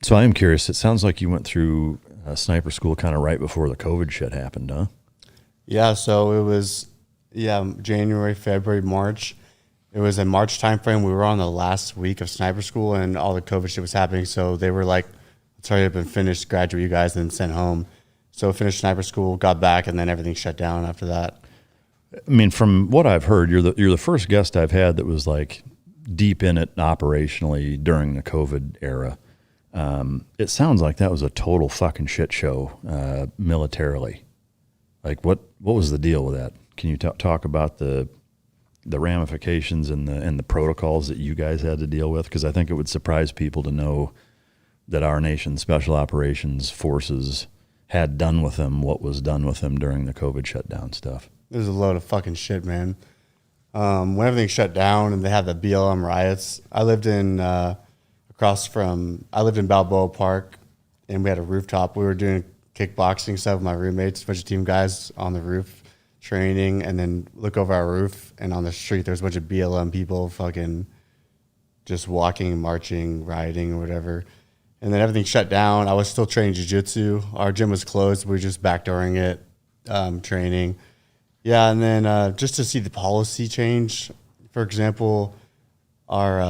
So I am curious. It sounds like you went through sniper school kind of right before the COVID shit happened, huh? Yeah, so it was January, February, March. It was a March timeframe. We were on the last week of sniper school, and all the COVID shit was happening. So they were like, "Let's hurry up and finish, graduate you guys, and sent home." So finished sniper school, got back, and then everything shut down after that. I mean, from what I've heard, you're the first guest I've had that was like deep in it operationally during the COVID era. It sounds like that was a total fucking shit show militarily. Like, what was the deal with that? Can you talk about the ramifications and the protocols that you guys had to deal with? Because I think it would surprise people to know that our nation's special operations forces had done with them what was done with them during the COVID shutdown stuff. There's a load of fucking shit, man. When everything shut down and they had the BLM riots, I lived in Balboa Park, and we had a rooftop. We were doing kickboxing stuff with my roommates, a bunch of team guys on the roof training, and then look over our roof, and on the street there's a bunch of BLM people fucking just walking, marching, rioting, or whatever. And then everything shut down. I was still training jiu-jitsu. Our gym was closed. We were just backdooring it, training. Yeah, and then just to see the policy change. For example, our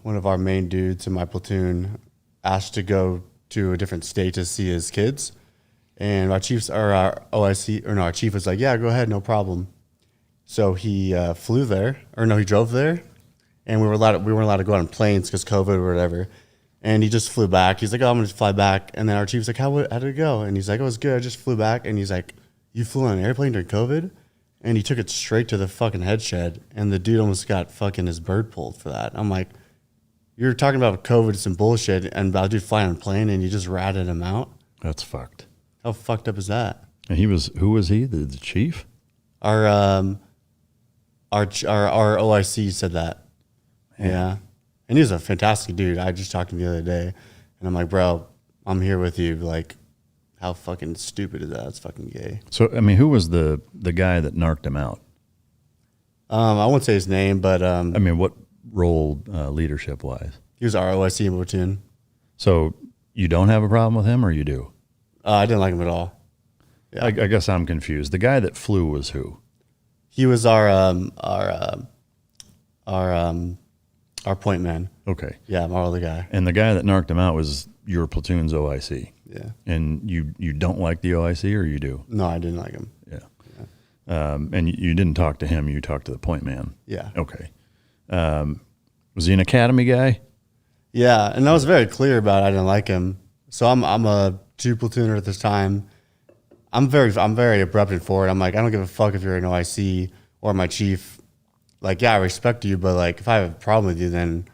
one of our main dudes in my platoon asked to go to a different state to see his kids, and our chief was like, "Yeah, go ahead, no problem." So he he drove there, and we weren't allowed to go on planes because COVID or whatever. And he just flew back. He's like, "Oh, I'm gonna just fly back." And then our chief's like, "How did it go?" And he's like, "Oh, it was good. I just flew back." And he's like, "You flew on an airplane during COVID?" And he took it straight to the fucking head shed, and the dude almost got fucking his bird pulled for that. I'm like, you're talking about COVID, some bullshit, and about a dude flying on a plane, and you just ratted him out? That's fucked. How fucked up is that? And who was he? The chief? Our OIC said that. Man. Yeah. And he was a fantastic dude. I just talked to him the other day, and I'm like, bro, I'm here with you. Like, how fucking stupid is that? It's fucking gay. So, I mean, who was the guy that narked him out? I won't say his name, but... I mean, what role leadership-wise? He was our OIC in platoon. So, you don't have a problem with him, or you do? I didn't like him at all. Yeah. I guess I'm confused. The guy that flew was who? He was our point man. Okay. Yeah, our other guy. And the guy that narked him out was your platoon's OIC. Yeah. And you don't like the OIC, or you do? No, I didn't like him. Yeah. And you didn't talk to him. You talked to the point man. Yeah. Okay. Was he an academy guy? Yeah, and I was very clear about it. I didn't like him. So I'm a 2 platooner at this time. I'm very abrupt and forward. I'm like, I don't give a fuck if you're an OIC or my chief. Like, yeah, I respect you, but like, if I have a problem with you, then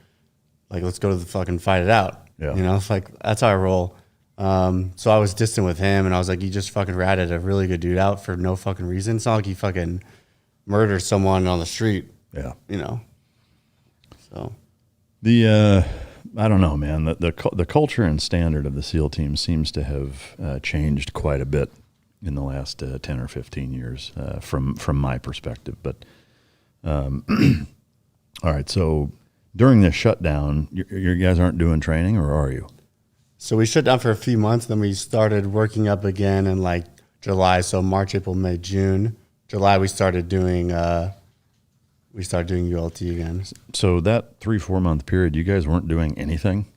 like, let's go to the fucking fight it out. Yeah. You know, it's like, that's how I roll. So I was distant with him, and I was like, you just fucking ratted a really good dude out for no fucking reason. It's not like you fucking murdered someone on the street. Yeah. You know. So I don't know, man. The culture and standard of the SEAL team seems to have changed quite a bit in the last 10 or 15 years from my perspective. But all right, so during this shutdown, you guys aren't doing training, or are you? So we shut down for a few months, then we started working up again in like July. So March, April, May, June. July we started doing ULT again. So that 3-4 month period, you guys weren't doing anything?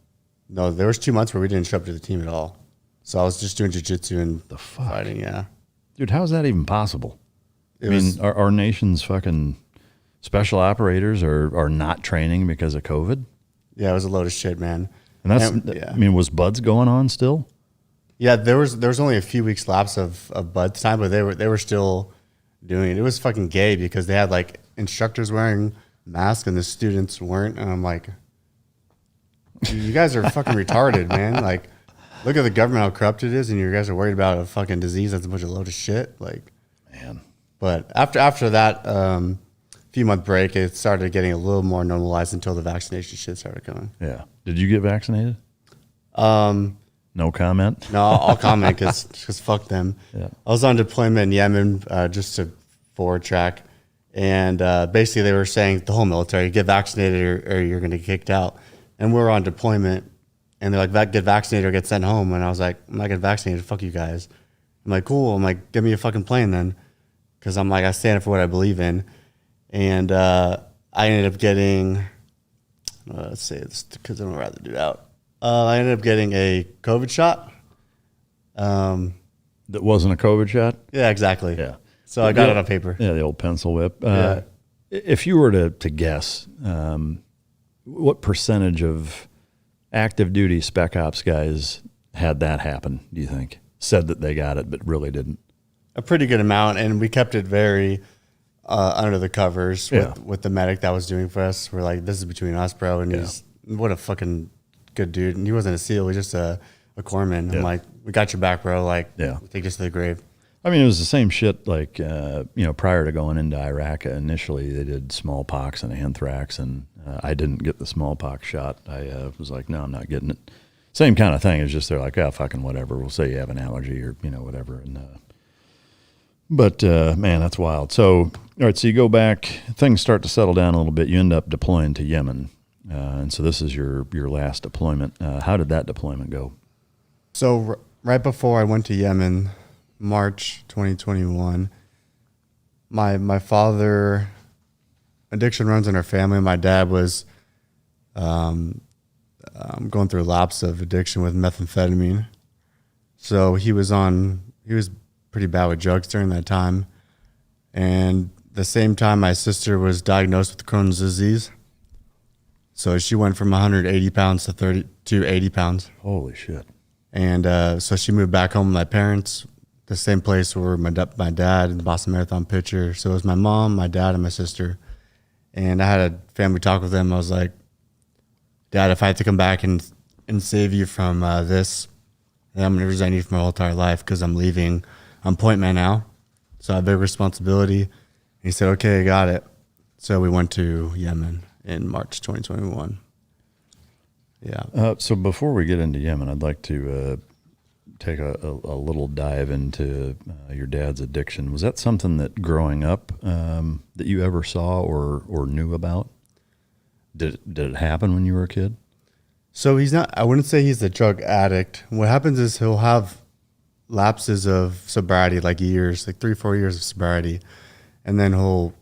No, there was 2 months where we didn't show up to the team at all. So I was just doing jiu-jitsu and the fuck? Fighting, yeah. Dude, how is that even possible? Our nation's fucking special operators are not training because of COVID? Yeah, it was a load of shit, man. And I mean, was buds going on still? Yeah, there was only a few weeks lapse of buds time, but they were still doing it. It was fucking gay because they had like instructors wearing masks and the students weren't, and I'm like, you guys are fucking retarded, man. Like, look at the government, how corrupt it is, and you guys are worried about a fucking disease that's a bunch of load of shit. Like, man. But after that few month break, it started getting a little more normalized until the vaccination shit started coming. Yeah. Did you get vaccinated? No comment? No, I'll comment because fuck them. Yeah. I was on deployment in Yemen just to forward track. And basically they were saying the whole military, get vaccinated or you're going to get kicked out. and we're on deployment, and they're like, get vaccinated or get sent home. And I was like, I'm not getting vaccinated. Fuck you guys. I'm like, cool. I'm like, give me a fucking plane then. Because I'm like, I stand up for what I believe in. And I ended up getting, let's say this because I don't rather do it out. I ended up getting a COVID shot. That wasn't a COVID shot? Yeah, exactly. Yeah. So I got it on paper. Yeah, the old pencil whip. Yeah. If you were to guess, what percentage of active duty spec ops guys had that happen, do you think? Said that they got it, but really didn't? A pretty good amount, and we kept it very under the covers with the medic that was doing for us. We're like, this is between us, bro. And he's what a fucking good dude. And he wasn't a SEAL, he was just a corpsman. I'm like, we got your back, bro. Like, we'll take this to the grave. I mean, it was the same shit. Like, prior to going into Iraq, initially they did smallpox and anthrax, and I didn't get the smallpox shot. I was like, no, I'm not getting it. Same kind of thing. It's just they're like, fucking whatever. We'll say you have an allergy or whatever. And but man, that's wild. So all right, so you go back, things start to settle down a little bit. You end up deploying to Yemen, and so this is your last deployment. How did that deployment go? So right before I went to Yemen, March 2021, my father, addiction runs in our family. My dad was going through a lapse of addiction with methamphetamine. So he was pretty bad with drugs during that time. And the same time my sister was diagnosed with Crohn's disease. So she went from 180 pounds to 80 pounds. Holy shit. And so she moved back home with my parents, the same place where my dad and the Boston Marathon pitcher. So it was my mom, my dad, and my sister. And I had a family talk with them. I was like, Dad, if I have to come back and save you from this, then I'm going to resent you for my whole entire life because I'm leaving. I'm point man now, so I have a big responsibility. And he said, okay, I got it. So we went to Yemen in March 2021. Yeah. So before we get into Yemen, I'd like to take a little dive into your dad's addiction. Was that something that growing up that you ever saw or knew about? Did it happen when you were a kid? So I wouldn't say he's a drug addict. What happens is he'll have lapses of sobriety, like years, like 3-4 years of sobriety. And then he'll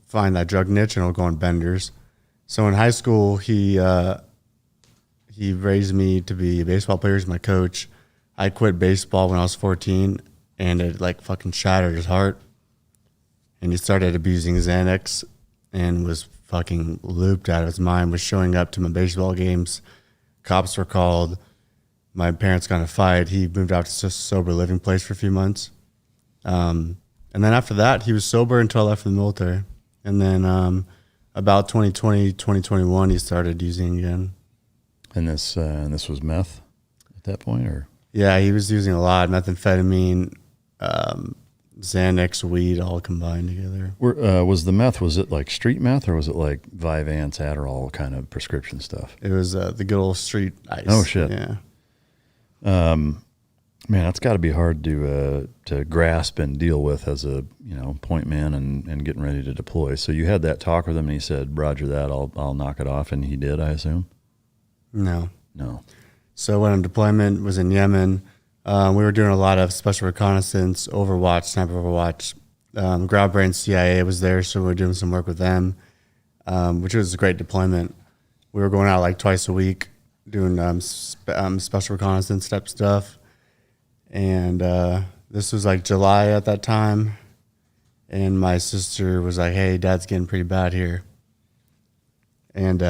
find that drug niche and he'll go on benders. So in high school, he raised me to be a baseball player. He's my coach. I quit baseball when I was 14 and it like fucking shattered his heart. And he started abusing Xanax and was fucking looped out of his mind, was showing up to my baseball games. Cops were called. My parents got in a fight. He moved out to a sober living place for a few months. And then after that, he was sober until I left for the military. And then about 2020, 2021, he started using again. And this was meth at that point, or? Yeah, he was using a lot, methamphetamine, Xanax, weed, all combined together. Was the meth, was it like street meth or was it like Vyvanse, Adderall kind of prescription stuff? It was the good old street ice. Oh, shit. Yeah. Man, that's got to be hard to grasp and deal with as a point man and getting ready to deploy. So you had that talk with him and he said, Roger that, I'll knock it off, and he did, I assume? No. So when on deployment was in Yemen. We were doing a lot of special reconnaissance, Overwatch, Sniper Overwatch. Ground Brain CIA was there, so we were doing some work with them, which was a great deployment. We were going out like twice a week doing special reconnaissance type stuff. And this was like July at that time. And my sister was like, hey, Dad's getting pretty bad here. And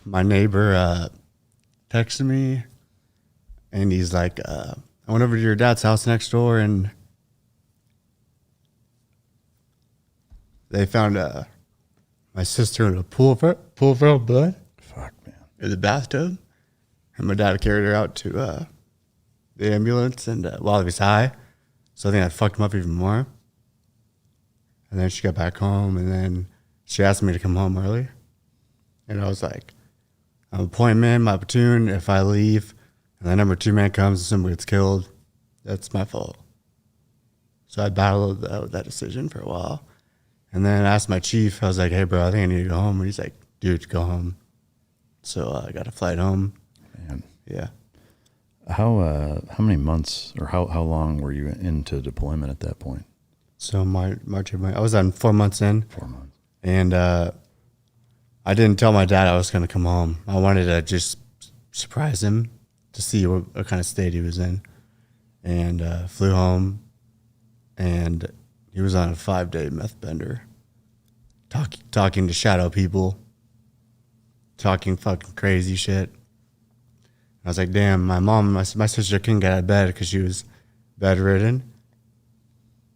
my neighbor texted me, and he's like, I went over to your dad's house next door, and they found my sister in a pool of blood. Fuck, man. In the bathtub. And my dad carried her out to the ambulance, and while he was high. So I think I fucked him up even more. And then she got back home, and then she asked me to come home early. And I was like, I'm a point man, my platoon. If I leave and the number 2 man comes and somebody gets killed, that's my fault. So I battled that decision for a while. And then I asked my chief, I was like, hey, bro, I think I need to go home. And he's like, dude, go home. So I got a flight home. Man. Yeah. How many months or how long were you into deployment at that point? So March, I was on 4 months in. 4 months. And I didn't tell my dad I was going to come home. I wanted to just surprise him to see what kind of state he was in. And flew home. And he was on a 5-day meth bender. Talking to shadow people. Talking fucking crazy shit. I was like, damn, my sister couldn't get out of bed because she was bedridden.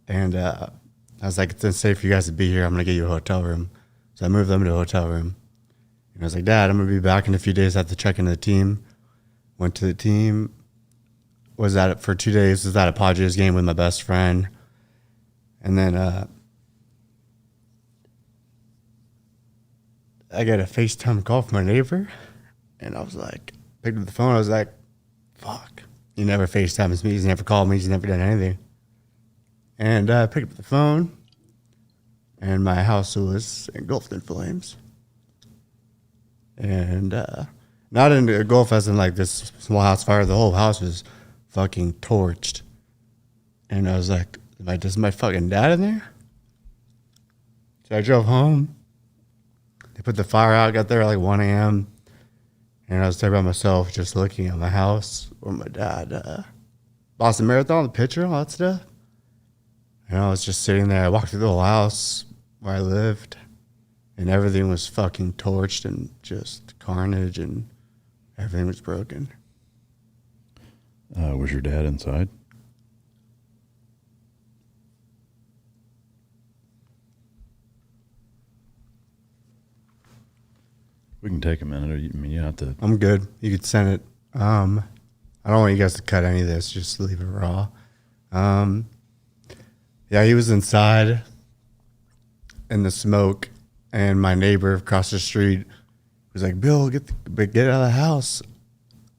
And I was like, it's unsafe for you guys to be here. I'm going to get you a hotel room. So I moved them to a hotel room. And I was like, Dad, I'm going to be back in a few days. I have to check into the team. Went to the team. Was at it for 2 days. Was at a Padres game with my best friend. And then I got a FaceTime call from my neighbor. And I was like, picked up the phone. I was like, fuck. He never FaceTimes me. He's never called me. He's never done anything. And I picked up the phone. And my house was engulfed in flames. And not in the engulf as in like this small house fire. The whole house was fucking torched. And I was like, is my fucking dad in there? So I drove home. They put the fire out. Got there at like 1 a.m. And I was there by myself just looking at my house where my dad, Boston Marathon, the picture, all that stuff. And I was just sitting there. I walked through the whole house where I lived, and everything was fucking torched and just carnage, and everything was broken. Was your dad inside? We can take a minute. Or you have to. I'm good. You could send it. I don't want you guys to cut any of this. Just leave it raw. Yeah, he was inside in the smoke, and my neighbor across the street was like, Bill, get out of the house.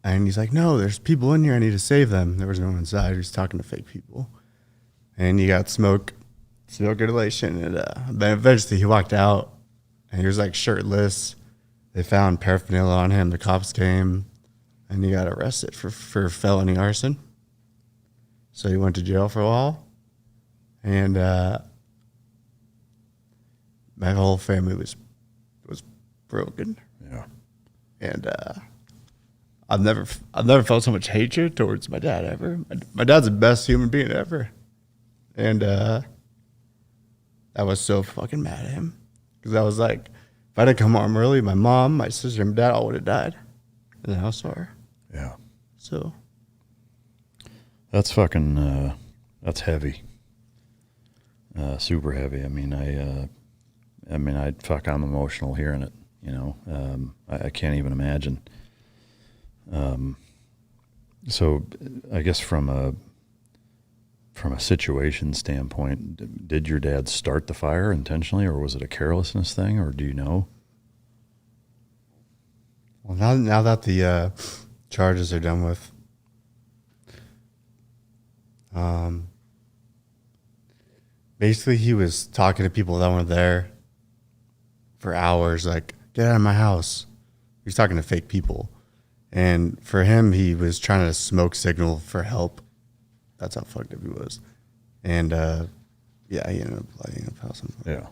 And he's like, no, there's people in here. I need to save them. There was no one inside. He was talking to fake people. And he got smoke inhalation. And then eventually he walked out, and he was like shirtless. They found paraphernalia on him. The cops came, and he got arrested for felony arson. So he went to jail for a while. And my whole family was broken. Yeah. And I've never felt so much hatred towards my dad ever. My dad's the best human being ever. And I was so fucking mad at him. Because I was like, if I didn't come home early, my mom, my sister, and my dad all would have died in the house fire. Yeah. So. That's fucking, that's heavy. Super heavy. I mean, I'm emotional hearing it, you know. I can't even imagine. So I guess from a situation standpoint, did your dad start the fire intentionally, or was it a carelessness thing, or do you know? Well, now that the charges are done with, basically he was talking to people that weren't there for hours, like, get out of my house. He was talking to fake people. And for him, he was trying to smoke signal for help. That's how fucked up he was. And, yeah, he ended up lighting up house. Yeah.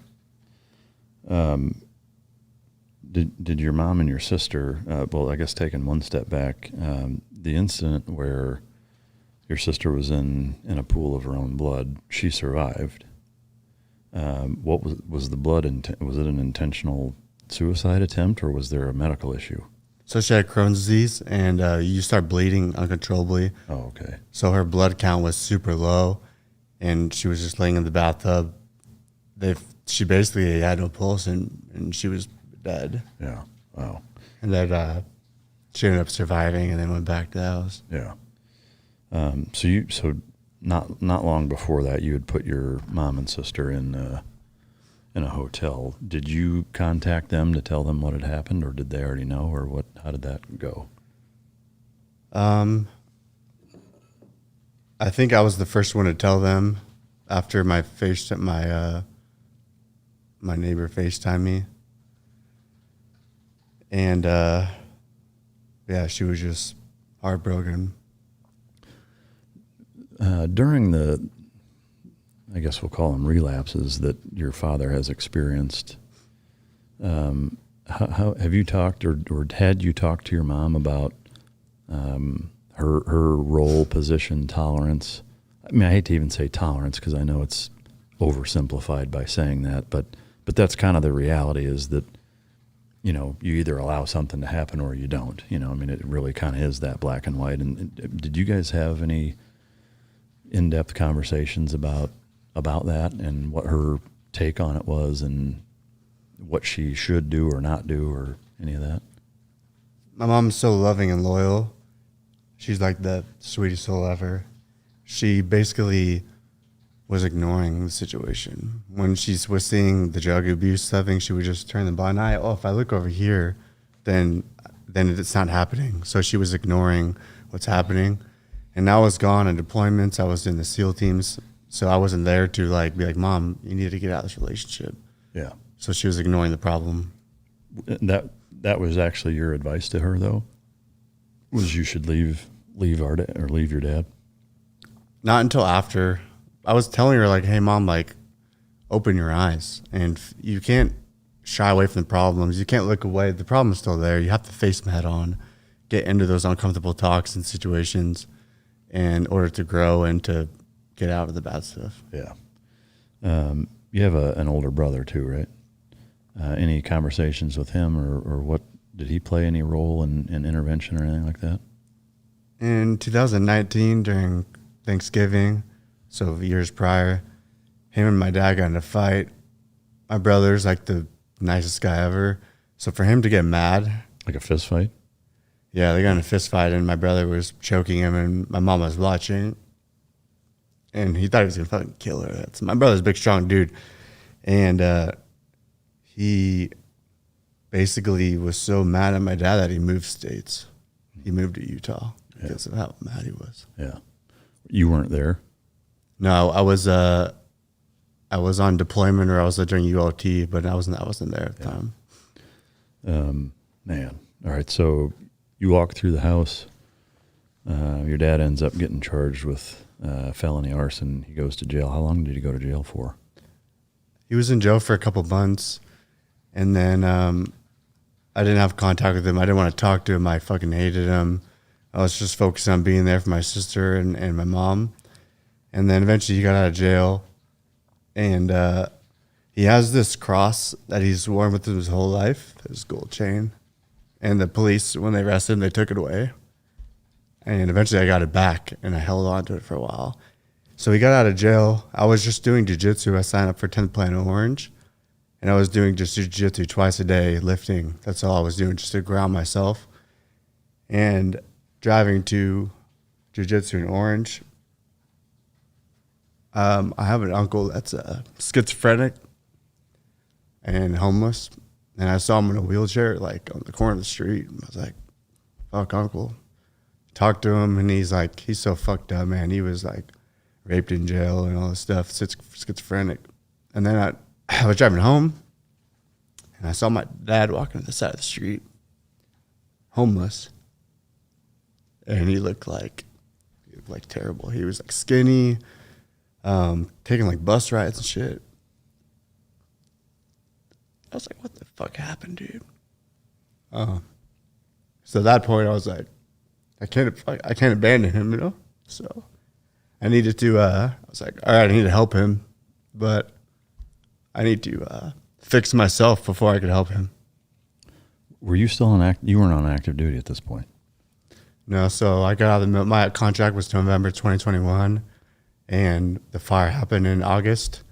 Did your mom and your sister, well, I guess taking one step back, the incident where your sister was in a pool of her own blood, she survived. What was the blood? Was it an intentional suicide attempt, or was there a medical issue? So she had Crohn's disease, and you start bleeding uncontrollably. Oh, okay. So her blood count was super low, and she was just laying in the bathtub. She basically had no pulse, and she was dead. Yeah. Wow. And then she ended up surviving, and then went back to the house. Yeah. So not long before that, you had put your mom and sister in a hotel. Did you contact them to tell them what had happened, or did they already know, or what? How did that go? I think I was the first one to tell them after my my neighbor FaceTimed me. And, yeah, she was just heartbroken. During the, I guess we'll call them relapses that your father has experienced, how have you talked or had you talked to your mom about her role, position, tolerance? I mean, I hate to even say tolerance because I know it's oversimplified by saying that, but that's kind of the reality is that, you know, you either allow something to happen or you don't. You know, I mean, it really kind of is that black and white. And did you guys have any in-depth conversations about that and what her take on it was and what she should do or not do or any of that? My mom's so loving and loyal. She's like the sweetest soul ever. She basically was ignoring the situation. When she was seeing the drug abuse stuff, she would just turn the blind eye. Oh, if I look over here, then it's not happening. So she was ignoring what's happening. And I was gone on deployments. I was in the SEAL teams. So I wasn't there to be like, Mom, you need to get out of this relationship. Yeah. So she was ignoring the problem. That was actually your advice to her, though, was you should leave your dad? Not until after. I was telling her, like, hey, Mom, like, open your eyes. And you can't shy away from the problems. You can't look away. The problem's still there. You have to face them head on, get into those uncomfortable talks and situations in order to grow and to get out of the bad stuff. Yeah. You have an older brother too, right? Any conversations with him or what, did he play any role in intervention or anything like that? In 2019, during Thanksgiving, so years prior, him and my dad got in a fight. My brother's like the nicest guy ever. So for him to get mad. Like a fist fight? Yeah, they got in a fist fight and my brother was choking him and my mom was watching. And he thought he was going to fucking kill her. My brother's a big, strong dude. And he basically was so mad at my dad that he moved states. He moved to Utah because of how mad he was. Yeah. You weren't there? No, I was on deployment or I was during ULT, but I wasn't there at the time. Man. All right. So you walk through the house. Your dad ends up getting charged with felony arson. He goes to jail. How long did he go to jail for? He was in jail for a couple months. And then I didn't have contact with him. I didn't want to talk to him. I fucking hated him. I was just focused on being there for my sister and my mom. And then eventually he got out of jail. And he has this cross that he's worn with him his whole life, his gold chain. And the police, when they arrested him, they took it away. And eventually I got it back, and I held on to it for a while. So he got out of jail. I was just doing jiu-jitsu. I signed up for 10th Planet Orange. And I was doing just jiu-jitsu twice a day, lifting. That's all I was doing, just to ground myself. And driving to jiu-jitsu in Orange, I have an uncle that's schizophrenic and homeless. And I saw him in a wheelchair, like on the corner of the street. And I was like, fuck, uncle. Talked to him, and he's so fucked up, man. He was like raped in jail and all this stuff, schizophrenic. And then I was driving home, and I saw my dad walking to the side of the street, homeless. And he looked like terrible. He was like skinny, taking like bus rides and shit. I was like, what the fuck happened, dude? So at that point, I was like, I can't abandon him, you know? So I needed to, I was like, all right, I need to help him, but I need to fix myself before I could help him. Were you still you weren't on active duty at this point? No, so I got out of my contract was November 2021, and the fire happened in August.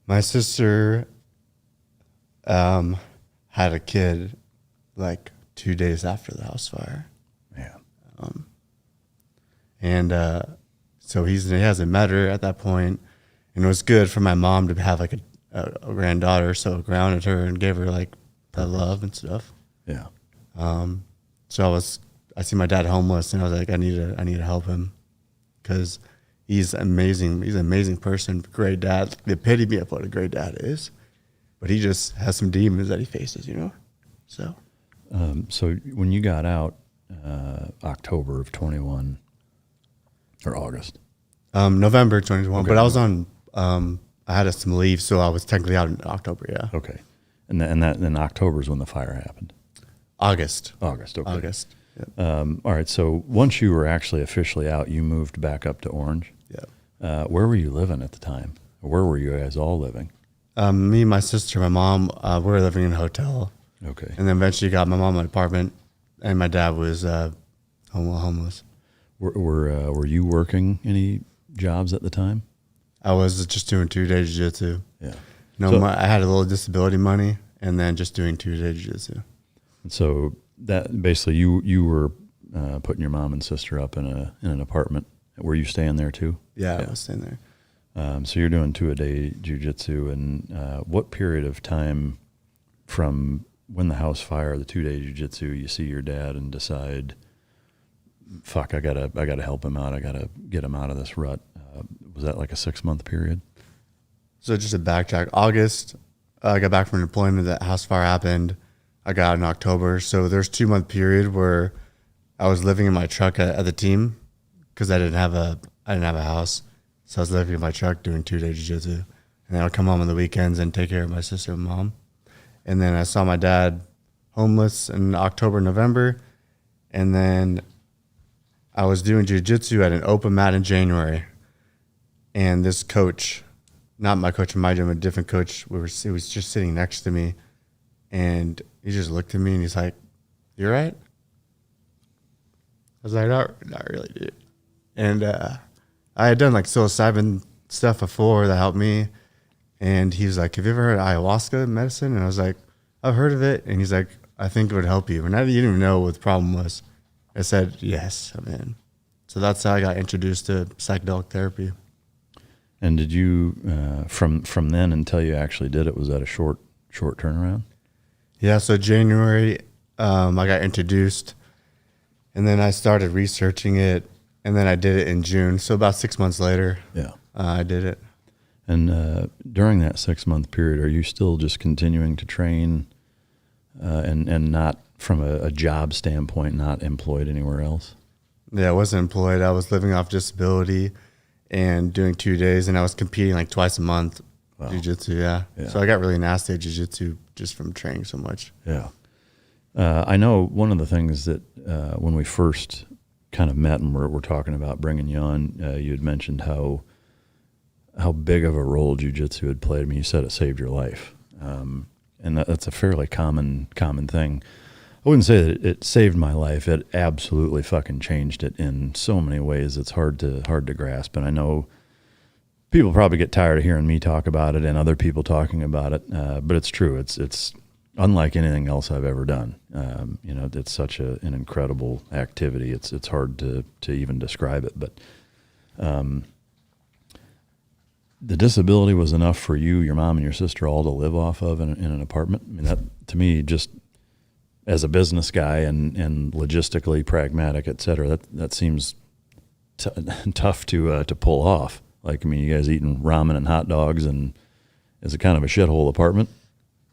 My sister had a kid like 2 days after the house fire. Yeah. So he hasn't met her at that point, and it was good for my mom to have like a granddaughter, so it grounded her and gave her like that love and stuff. Yeah. So I see my dad homeless, and I was like, I need to help him because he's amazing. He's an amazing person, great dad, the epitome of what a great dad is. but he just has some demons that he faces, you know? So. So when you got out, October of 21 or August? November 2021, Okay. but I was on, I had some leave, so I was technically out in October, yeah. Okay. And then October is when the fire happened. August. Okay. August. Yep. All right. So once you were actually officially out, you moved back up to Orange. Yeah. Where were you living at the time? Where were you guys all living? Me, my sister, my mom, we were living in a hotel. Okay. And then eventually got my mom an apartment, and my dad was homeless. Were you working any jobs at the time? I was just doing 2-day jiu-jitsu. Yeah. No, So- I had a little disability money, and then just doing 2-day jiu-jitsu. So that basically you were putting your mom and sister up in an apartment. Were you staying there too? Yeah, I was staying there. So you're doing 2-a-day jiu-jitsu, and what period of time from when the house fire, the 2-day jiu-jitsu, you see your dad and decide, fuck, I gotta help him out. I gotta get him out of this rut. Was that like a 6-month period? So just to backtrack, August, I got back from deployment. That house fire happened. I got out in October. So there's 2-month period where I was living in my truck at the team because I didn't have a house. So I was living in my truck doing 2-day jiu-jitsu. And then I'd come home on the weekends and take care of my sister and mom. And then I saw my dad homeless in October, November. And then I was doing jiu-jitsu at an open mat in January. And this coach, not my coach in my gym, a different coach, he was just sitting next to me. And he just looked at me and he's like, "You all right?" I was like, not really, dude. And I had done like psilocybin stuff before that helped me. And he was like, "Have you ever heard of ayahuasca medicine?" And I was like, "I've heard of it." And he's like, "I think it would help you." And I didn't even know what the problem was. I said, "Yes, I'm in." So that's how I got introduced to psychedelic therapy. And did you from then until you actually did it, was that a short turnaround? Yeah, so January, I got introduced, and then I started researching it, and then I did it in June. So about 6 months later, I did it. And during that 6-month period, are you still just continuing to train and not from a job standpoint, not employed anywhere else? Yeah, I wasn't employed. I was living off disability and doing 2 days, and I was competing like twice a month. Wow. Jiu-jitsu, yeah. So I got really nasty at jiu-jitsu just from training so much. Yeah. I know one of the things that when we first kind of met and we're talking about bringing you on, you had mentioned how big of a role jiu-jitsu had played. I mean, you said it saved your life. And that's a fairly common thing. I wouldn't say that it saved my life. It absolutely fucking changed it in so many ways. It's hard to grasp. And I know people probably get tired of hearing me talk about it and other people talking about it. But it's true. It's unlike anything else I've ever done. It's such an incredible activity. It's hard to even describe it. But the disability was enough for you, your mom, and your sister all to live off of in an apartment. I mean, that to me, just as a business guy and logistically pragmatic, et cetera, that seems tough to pull off. Like, I mean, you guys eating ramen and hot dogs, and is it kind of a shithole apartment?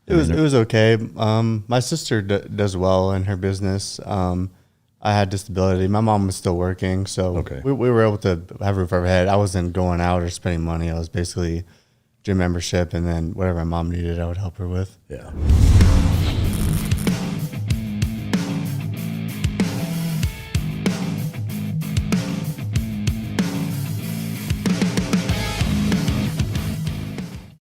It was okay. My sister does well in her business. I had disability. My mom was still working, so we were able to have a roof over our head. I wasn't going out or spending money. I was basically gym membership, and then whatever my mom needed, I would help her with. Yeah.